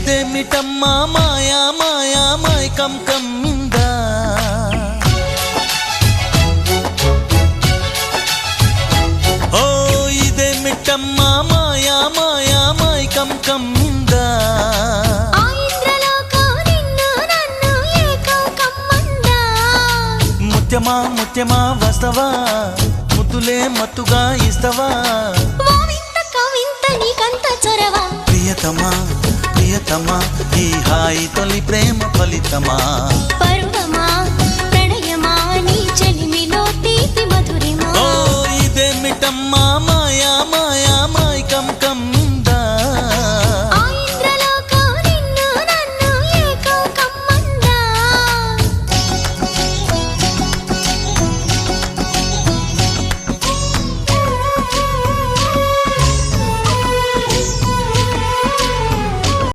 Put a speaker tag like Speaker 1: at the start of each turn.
Speaker 1: ఇదేమిటమ్మా మాయా మాయా మైకం కమ్మిందా ఓ ఇదేమిటమ్మా మాయా మాయా మైకం కమ్మిందా ముత్యమా ముత్యమా వస్తవా ముద్దులే మత్తుగా ఇస్తవా ప్రియతమా ప్రియతమా ఈ హాయి తొలి ప్రేమ ఫలితమా
Speaker 2: పర్వమా ప్రణయమా నీ చెలిమిలో తీపి మధురిమా
Speaker 1: ఓ ఇదేమిటమ్మా మాయా